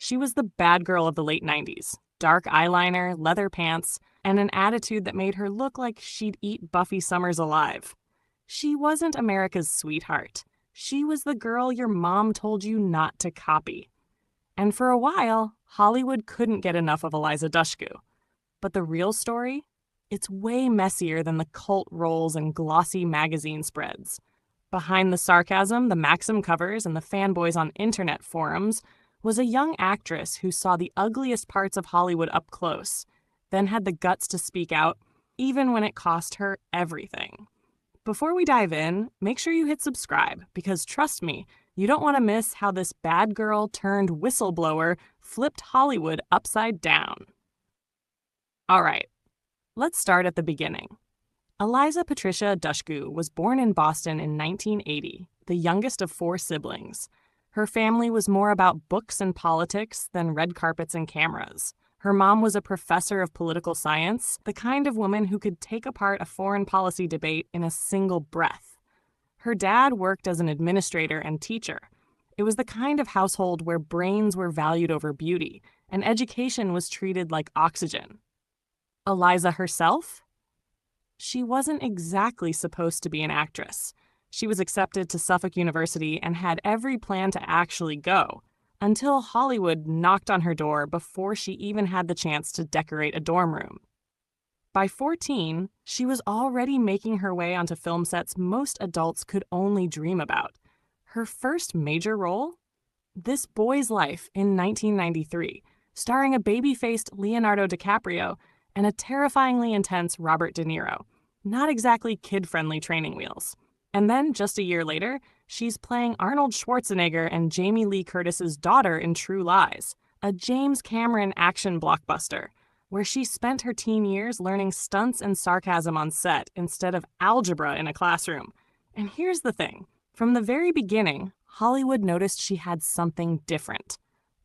She was the bad girl of the late 90s. Dark eyeliner, leather pants, and an attitude that made her look like she'd eat Buffy Summers alive. She wasn't America's sweetheart. She was the girl your mom told you not to copy. And for a while, Hollywood couldn't get enough of Eliza Dushku. But the real story? It's way messier than the cult roles and glossy magazine spreads. Behind the sarcasm, the Maxim covers, and the fanboys on internet forums was a young actress who saw the ugliest parts of Hollywood up close, then had the guts to speak out, even when it cost her everything. Before we dive in, make sure you hit subscribe, because trust me, you don't want to miss how this bad girl turned whistleblower flipped Hollywood upside down. All right, let's start at the beginning. Eliza Patricia Dushku was born in Boston in 1980, the youngest of 4 siblings. Her family was more about books and politics than red carpets and cameras. Her mom was a professor of political science, the kind of woman who could take apart a foreign policy debate in a single breath. Her dad worked as an administrator and teacher. It was the kind of household where brains were valued over beauty, and education was treated like oxygen. Eliza herself? She wasn't exactly supposed to be an actress. She was accepted to Suffolk University and had every plan to actually go, until Hollywood knocked on her door before she even had the chance to decorate a dorm room. By 14, she was already making her way onto film sets most adults could only dream about. Her first major role? This Boy's Life in 1993, starring a baby-faced Leonardo DiCaprio and a terrifyingly intense Robert De Niro. Not exactly kid-friendly training wheels. And then, just a year later, she's playing Arnold Schwarzenegger and Jamie Lee Curtis's daughter in True Lies, a James Cameron action blockbuster, where she spent her teen years learning stunts and sarcasm on set instead of algebra in a classroom. And here's the thing. From the very beginning, Hollywood noticed she had something different.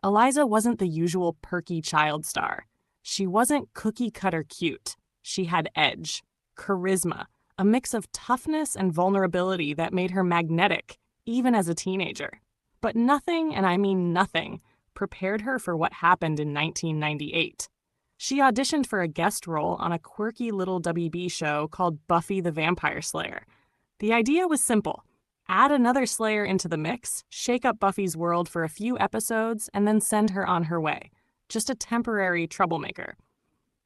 Eliza wasn't the usual perky child star. She wasn't cookie-cutter cute. She had edge, charisma, a mix of toughness and vulnerability that made her magnetic, even as a teenager. But nothing, and I mean nothing, prepared her for what happened in 1998. She auditioned for a guest role on a quirky little WB show called Buffy the Vampire Slayer. The idea was simple. Add another Slayer into the mix, shake up Buffy's world for a few episodes, and then send her on her way. Just a temporary troublemaker.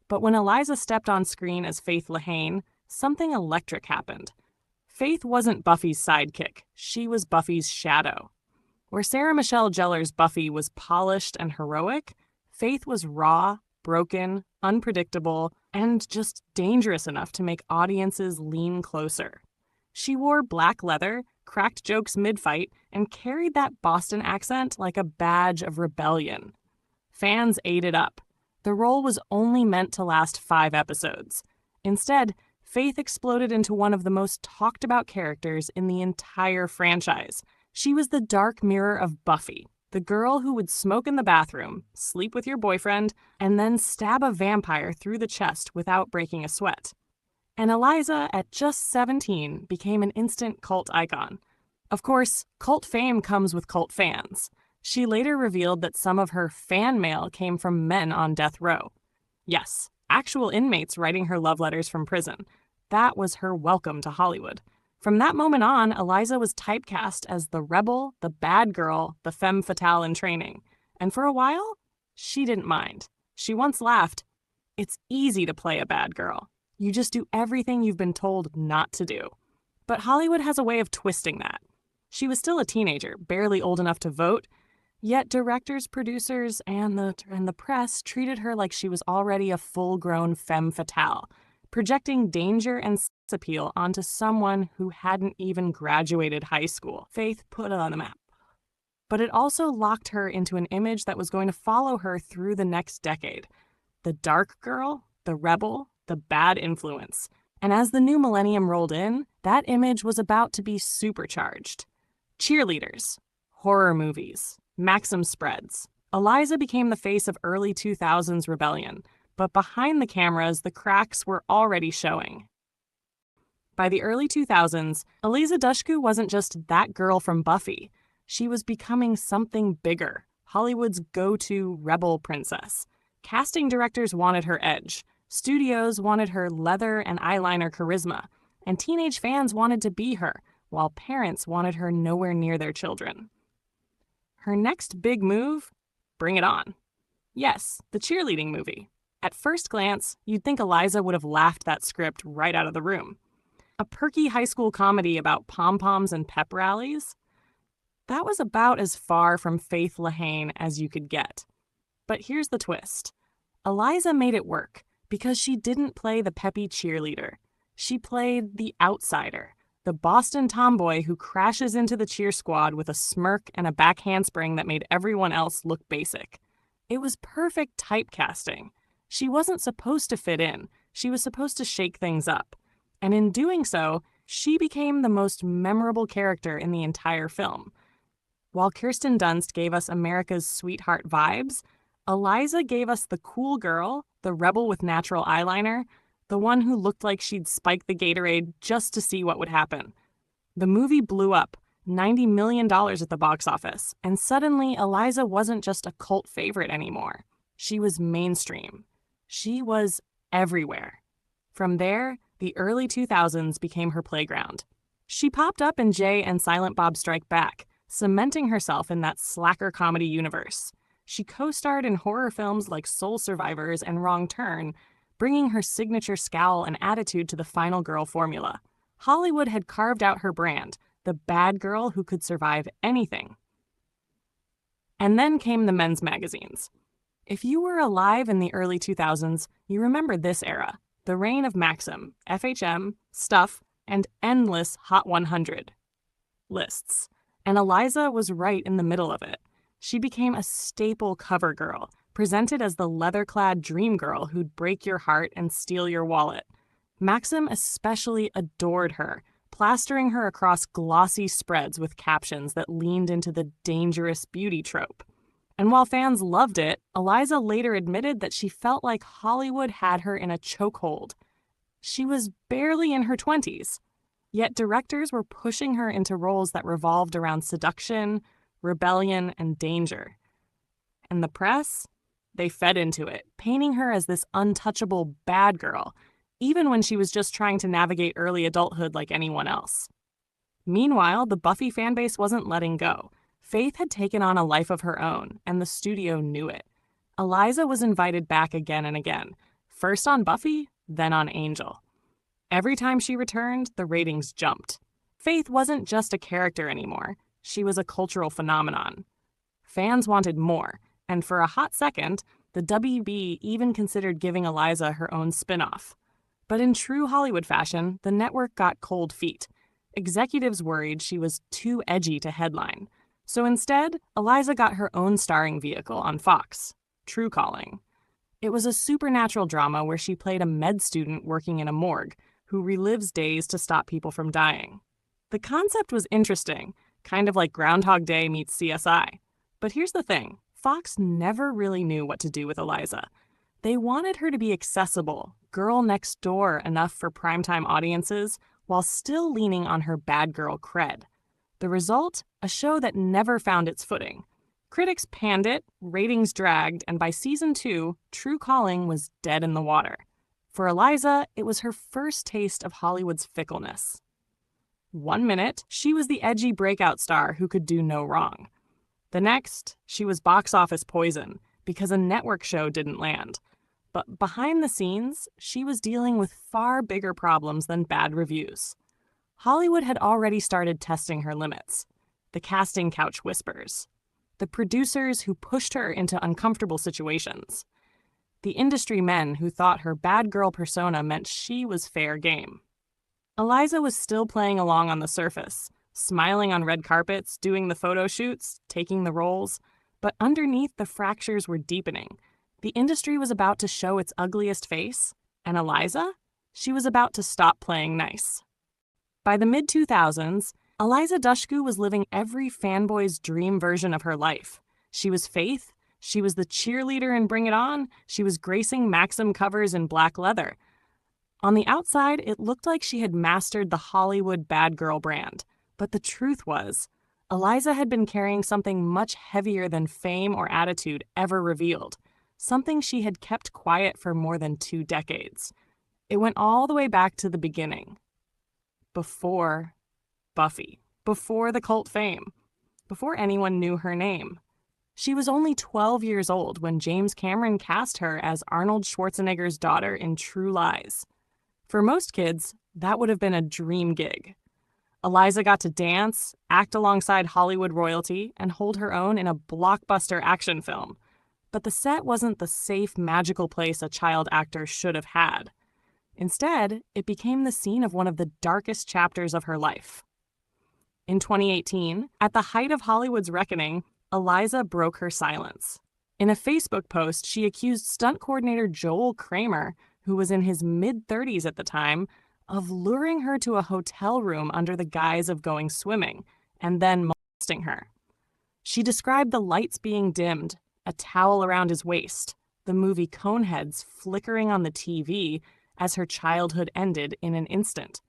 But when Eliza stepped on screen as Faith Lehane, something electric happened. Faith wasn't Buffy's sidekick. She was Buffy's shadow. Where Sarah Michelle Gellar's Buffy was polished and heroic, Faith was raw, broken, unpredictable, and just dangerous enough to make audiences lean closer. She wore black leather, cracked jokes mid-fight, and carried that Boston accent like a badge of rebellion. Fans ate it up. The role was only meant to last 5 episodes. Instead, Faith exploded into one of the most talked about characters in the entire franchise. She was the dark mirror of Buffy, the girl who would smoke in the bathroom, sleep with your boyfriend, and then stab a vampire through the chest without breaking a sweat. And Eliza, at just 17, became an instant cult icon. Of course, cult fame comes with cult fans. She later revealed that some of her fan mail came from men on death row. Yes, actual inmates writing her love letters from prison. That was her welcome to Hollywood. From that moment on, Eliza was typecast as the rebel, the bad girl, the femme fatale in training. And for a while, she didn't mind. She once laughed, "It's easy to play a bad girl. You just do everything you've been told not to do." But Hollywood has a way of twisting that. She was still a teenager, barely old enough to vote, yet directors, producers, and the press treated her like she was already a full-grown femme fatale, projecting danger and sex appeal onto someone who hadn't even graduated high school. Faith put it on the map. But it also locked her into an image that was going to follow her through the next decade. The dark girl, the rebel, the bad influence. And as the new millennium rolled in, that image was about to be supercharged. Cheerleaders, horror movies, Maxim spreads. Eliza became the face of early 2000s rebellion, but behind the cameras, the cracks were already showing. By the early 2000s, Eliza Dushku wasn't just that girl from Buffy. She was becoming something bigger, Hollywood's go-to rebel princess. Casting directors wanted her edge. Studios wanted her leather and eyeliner charisma. And teenage fans wanted to be her, while parents wanted her nowhere near their children. Her next big move? Bring It On. Yes, the cheerleading movie. At first glance, you'd think Eliza would have laughed that script right out of the room. A perky high school comedy about pom-poms and pep rallies? That was about as far from Faith Lahane as you could get. But here's the twist. Eliza made it work because she didn't play the peppy cheerleader. She played the outsider, the Boston tomboy who crashes into the cheer squad with a smirk and a back handspring that made everyone else look basic. It was perfect typecasting. She wasn't supposed to fit in. She was supposed to shake things up. And in doing so, she became the most memorable character in the entire film. While Kirsten Dunst gave us America's sweetheart vibes, Eliza gave us the cool girl, the rebel with natural eyeliner, the one who looked like she'd spike the Gatorade just to see what would happen. The movie blew up, $90 million at the box office, and suddenly Eliza wasn't just a cult favorite anymore. She was mainstream. She was everywhere. From there, the early 2000s became her playground. She popped up in Jay and Silent Bob Strike Back, cementing herself in that slacker comedy universe. She co-starred in horror films like Soul Survivors and Wrong Turn, bringing her signature scowl and attitude to the final girl formula. Hollywood had carved out her brand, the bad girl who could survive anything. And then came the men's magazines. If you were alive in the early 2000s, you remember this era, the reign of Maxim, FHM, Stuff, and endless Hot 100 lists. And Eliza was right in the middle of it. She became a staple cover girl, presented as the leather-clad dream girl who'd break your heart and steal your wallet. Maxim especially adored her, plastering her across glossy spreads with captions that leaned into the dangerous beauty trope. And while fans loved it, Eliza later admitted that she felt like Hollywood had her in a chokehold. She was barely in her 20s, yet directors were pushing her into roles that revolved around seduction, rebellion, and danger. And the press? They fed into it, painting her as this untouchable bad girl, even when she was just trying to navigate early adulthood like anyone else. Meanwhile, the Buffy fanbase wasn't letting go. Faith had taken on a life of her own, and the studio knew it. Eliza was invited back again and again, first on Buffy, then on Angel. Every time she returned, the ratings jumped. Faith wasn't just a character anymore. She was a cultural phenomenon. Fans wanted more, and for a hot second, the WB even considered giving Eliza her own spin-off. But in true Hollywood fashion, the network got cold feet. Executives worried she was too edgy to headline. So instead, Eliza got her own starring vehicle on Fox, True Calling. It was a supernatural drama where she played a med student working in a morgue who relives days to stop people from dying. The concept was interesting, kind of like Groundhog Day meets CSI. But here's the thing, Fox never really knew what to do with Eliza. They wanted her to be accessible, girl next door enough for primetime audiences, while still leaning on her bad girl cred. The result? A show that never found its footing. Critics panned it, ratings dragged, and by season 2, True Calling was dead in the water. For Eliza, it was her first taste of Hollywood's fickleness. 1 minute, she was the edgy breakout star who could do no wrong. The next, she was box office poison because a network show didn't land. But behind the scenes, she was dealing with far bigger problems than bad reviews. Hollywood had already started testing her limits. The casting couch whispers. The producers who pushed her into uncomfortable situations. The industry men who thought her bad girl persona meant she was fair game. Eliza was still playing along on the surface, smiling on red carpets, doing the photo shoots, taking the roles, but underneath the fractures were deepening. The industry was about to show its ugliest face, and Eliza? She was about to stop playing nice. By the mid-2000s, Eliza Dushku was living every fanboy's dream version of her life. She was Faith, she was the cheerleader in Bring It On, she was gracing Maxim covers in black leather. On the outside, it looked like she had mastered the Hollywood bad girl brand. But the truth was, Eliza had been carrying something much heavier than fame or attitude ever revealed, something she had kept quiet for more than 2 decades. It went all the way back to the beginning. Before Buffy, before the cult fame, before anyone knew her name. She was only 12 years old when James Cameron cast her as Arnold Schwarzenegger's daughter in True Lies. For most kids, that would have been a dream gig. Eliza got to dance, act alongside Hollywood royalty, and hold her own in a blockbuster action film. But the set wasn't the safe, magical place a child actor should have had. Instead, it became the scene of one of the darkest chapters of her life. In 2018, at the height of Hollywood's reckoning, Eliza broke her silence. In a Facebook post, she accused stunt coordinator Joel Kramer, who was in his mid-30s at the time, of luring her to a hotel room under the guise of going swimming, and then molesting her. She described the lights being dimmed, a towel around his waist, the movie Coneheads flickering on the TV as her childhood ended in an instant.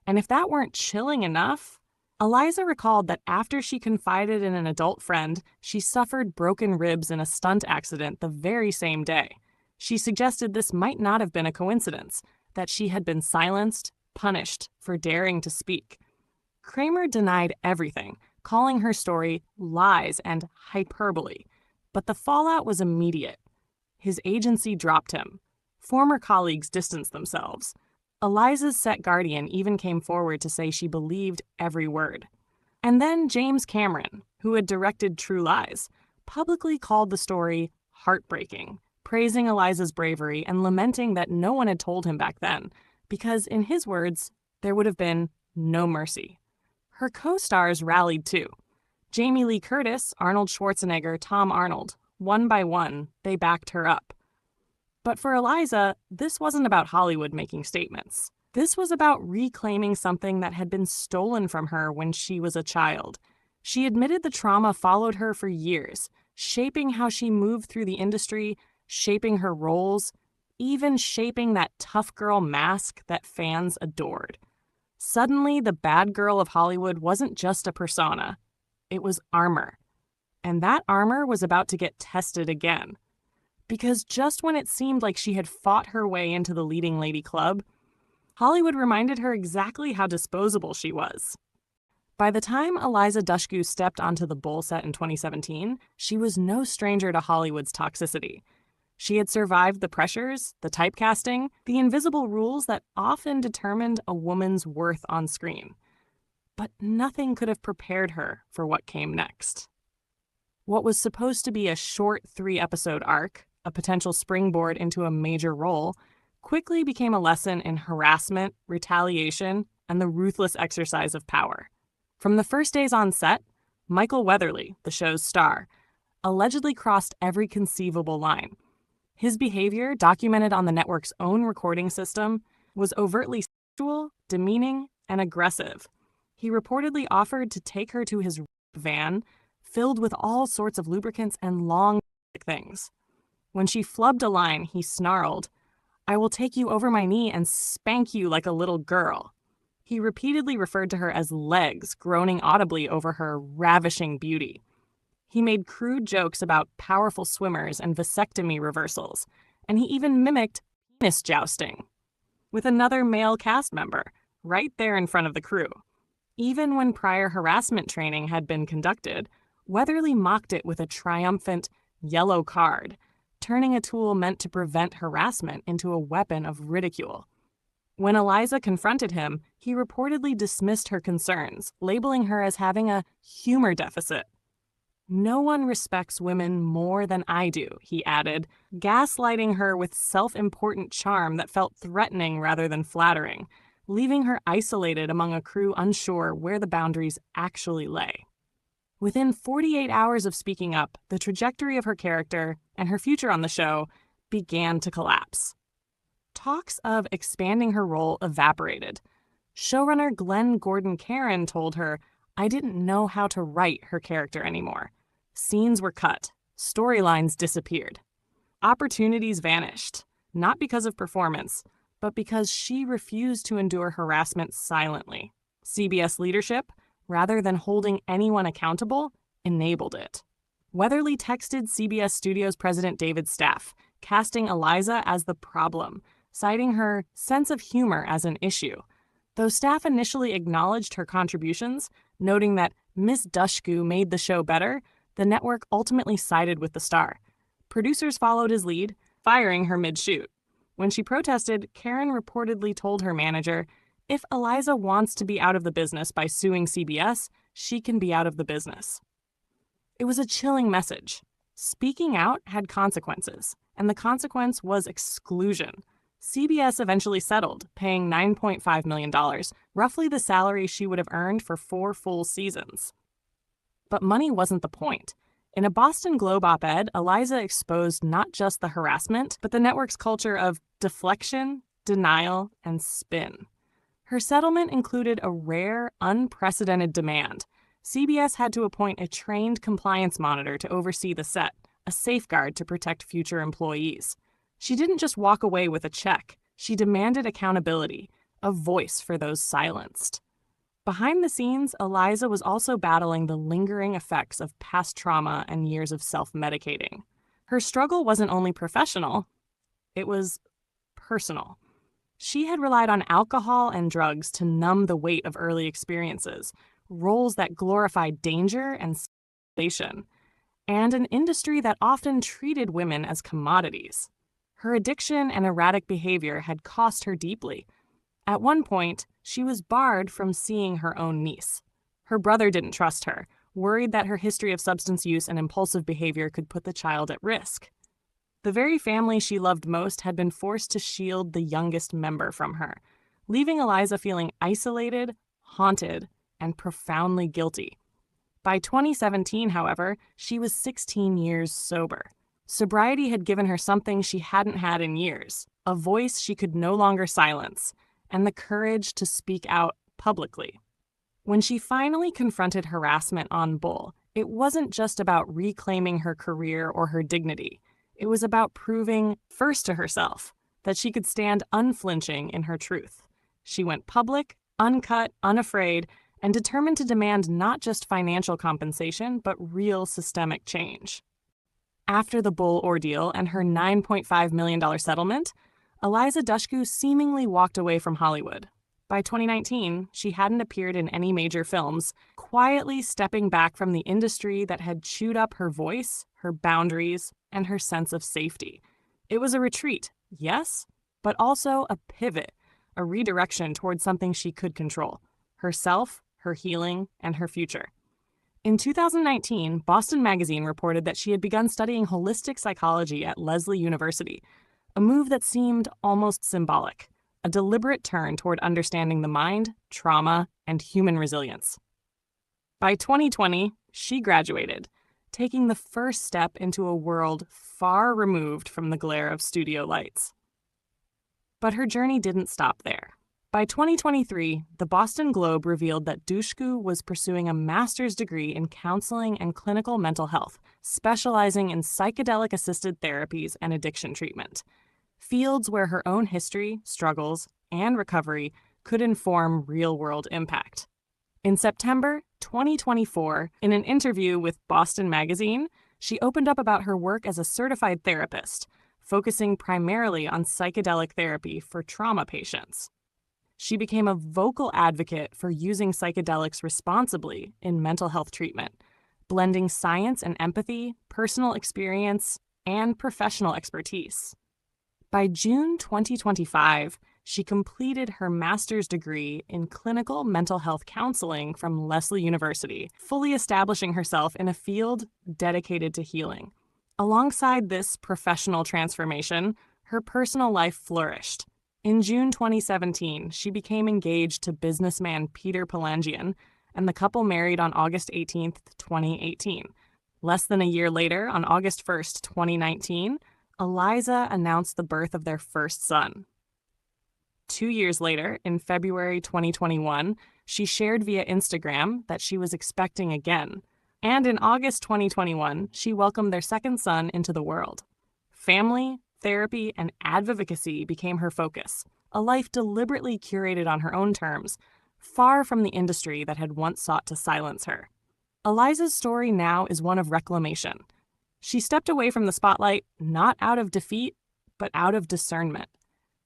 And if that weren't chilling enough, Eliza recalled that after she confided in an adult friend, she suffered broken ribs in a stunt accident the very same day. She suggested this might not have been a coincidence, that she had been silenced, punished for daring to speak. Kramer denied everything, calling her story lies and hyperbole. But the fallout was immediate. His agency dropped him. Former colleagues distanced themselves. Eliza's set guardian even came forward to say she believed every word. And then James Cameron, who had directed True Lies, publicly called the story heartbreaking, praising Eliza's bravery and lamenting that no one had told him back then, because, in his words, there would have been no mercy. Her co-stars rallied too. Jamie Lee Curtis, Arnold Schwarzenegger, Tom Arnold. One by one, they backed her up. But for Eliza, this wasn't about Hollywood making statements. This was about reclaiming something that had been stolen from her when she was a child. She admitted the trauma followed her for years, shaping how she moved through the industry, shaping her roles, even shaping that tough girl mask that fans adored. Suddenly, the bad girl of Hollywood wasn't just a persona. It was armor. And that armor was about to get tested again. Because just when it seemed like she had fought her way into the leading lady club, Hollywood reminded her exactly how disposable she was. By the time Eliza Dushku stepped onto the Bull set in 2017, she was no stranger to Hollywood's toxicity. She had survived the pressures, the typecasting, the invisible rules that often determined a woman's worth on screen. But nothing could have prepared her for what came next. What was supposed to be a short 3-episode arc, a potential springboard into a major role, quickly became a lesson in harassment, retaliation, and the ruthless exercise of power. From the first days on set, Michael Weatherly, the show's star, allegedly crossed every conceivable line. His behavior, documented on the network's own recording system, was overtly sexual, demeaning, and aggressive. He reportedly offered to take her to his van, filled with all sorts of lubricants and long things. When she flubbed a line, he snarled, "I will take you over my knee and spank you like a little girl." He repeatedly referred to her as legs, groaning audibly over her ravishing beauty. He made crude jokes about powerful swimmers and vasectomy reversals, and he even mimicked penis jousting with another male cast member, right there in front of the crew. Even when prior harassment training had been conducted, Weatherly mocked it with a triumphant yellow card, turning a tool meant to prevent harassment into a weapon of ridicule. When Eliza confronted him, he reportedly dismissed her concerns, labeling her as having a humor deficit. "No one respects women more than I do," he added, gaslighting her with self-important charm that felt threatening rather than flattering, leaving her isolated among a crew unsure where the boundaries actually lay. Within 48 hours of speaking up, the trajectory of her character and her future on the show began to collapse. Talks of expanding her role evaporated. Showrunner Glenn Gordon Caron told her, "I didn't know how to write her character anymore." Scenes were cut. Storylines disappeared. Opportunities vanished, not because of performance, but because she refused to endure harassment silently. CBS leadership, rather than holding anyone accountable, enabled it. Weatherly texted CBS Studios president David Staff, casting Eliza as the problem, citing her sense of humor as an issue. Though Staff initially acknowledged her contributions, noting that Miss Dushku made the show better, the network ultimately sided with the star. Producers followed his lead, firing her mid-shoot. When she protested, Karen reportedly told her manager, "If Eliza wants to be out of the business by suing CBS, she can be out of the business." It was a chilling message. Speaking out had consequences, and the consequence was exclusion. CBS eventually settled, paying $9.5 million, roughly the salary she would have earned for 4 full seasons. But money wasn't the point. In a Boston Globe op-ed, Eliza exposed not just the harassment, but the network's culture of deflection, denial, and spin. Her settlement included a rare, unprecedented demand. CBS had to appoint a trained compliance monitor to oversee the set, a safeguard to protect future employees. She didn't just walk away with a check. She demanded accountability, a voice for those silenced. Behind the scenes, Eliza was also battling the lingering effects of past trauma and years of self-medicating. Her struggle wasn't only professional, it was personal. She had relied on alcohol and drugs to numb the weight of early experiences, roles that glorified danger and sensation, and an industry that often treated women as commodities. Her addiction and erratic behavior had cost her deeply. At one point, she was barred from seeing her own niece. Her brother didn't trust her, worried that her history of substance use and impulsive behavior could put the child at risk. The very family she loved most had been forced to shield the youngest member from her, leaving Eliza feeling isolated, haunted, and profoundly guilty. By 2017, however, she was 16 years sober. Sobriety had given her something she hadn't had in years, a voice she could no longer silence, and the courage to speak out publicly. When she finally confronted harassment on Bull, it wasn't just about reclaiming her career or her dignity. It was about proving, first to herself, that she could stand unflinching in her truth. She went public, uncut, unafraid, and determined to demand not just financial compensation, but real systemic change. After the Bull ordeal and her $9.5 million settlement, Eliza Dushku seemingly walked away from Hollywood. By 2019, she hadn't appeared in any major films, quietly stepping back from the industry that had chewed up her voice, her boundaries, and her sense of safety. It was a retreat, yes, but also a pivot, a redirection towards something she could control: herself, her healing, and her future. In 2019, Boston Magazine reported that she had begun studying holistic psychology at Lesley University, a move that seemed almost symbolic, a deliberate turn toward understanding the mind, trauma, and human resilience. By 2020, she graduated, taking the first step into a world far removed from the glare of studio lights. But her journey didn't stop there. By 2023, the Boston Globe revealed that Dushku was pursuing a master's degree in counseling and clinical mental health, specializing in psychedelic-assisted therapies and addiction treatment, fields where her own history, struggles, and recovery could inform real-world impact. In September 2024, in an interview with Boston Magazine, she opened up about her work as a certified therapist, focusing primarily on psychedelic therapy for trauma patients. She became a vocal advocate for using psychedelics responsibly in mental health treatment, blending science and empathy, personal experience, and professional expertise. By June 2025, she completed her master's degree in clinical mental health counseling from Lesley University, fully establishing herself in a field dedicated to healing. Alongside this professional transformation, her personal life flourished. In June 2017, she became engaged to businessman Peter Palangian, and the couple married on August 18, 2018. Less than a year later, on August 1, 2019, Eliza announced the birth of their first son. 2 years later, in February 2021, she shared via Instagram that she was expecting again. And in August 2021, she welcomed their second son into the world. Family, therapy, and advocacy became her focus, a life deliberately curated on her own terms, far from the industry that had once sought to silence her. Eliza's story now is one of reclamation. She stepped away from the spotlight not out of defeat, but out of discernment.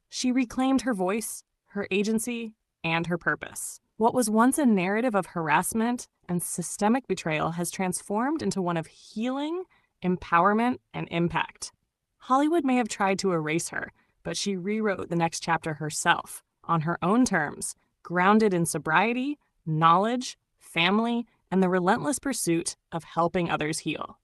She reclaimed her voice, her agency, and her purpose. What was once a narrative of harassment and systemic betrayal has transformed into one of healing, empowerment, and impact. Hollywood may have tried to erase her, but she rewrote the next chapter herself, on her own terms, grounded in sobriety, knowledge, family, and the relentless pursuit of helping others heal.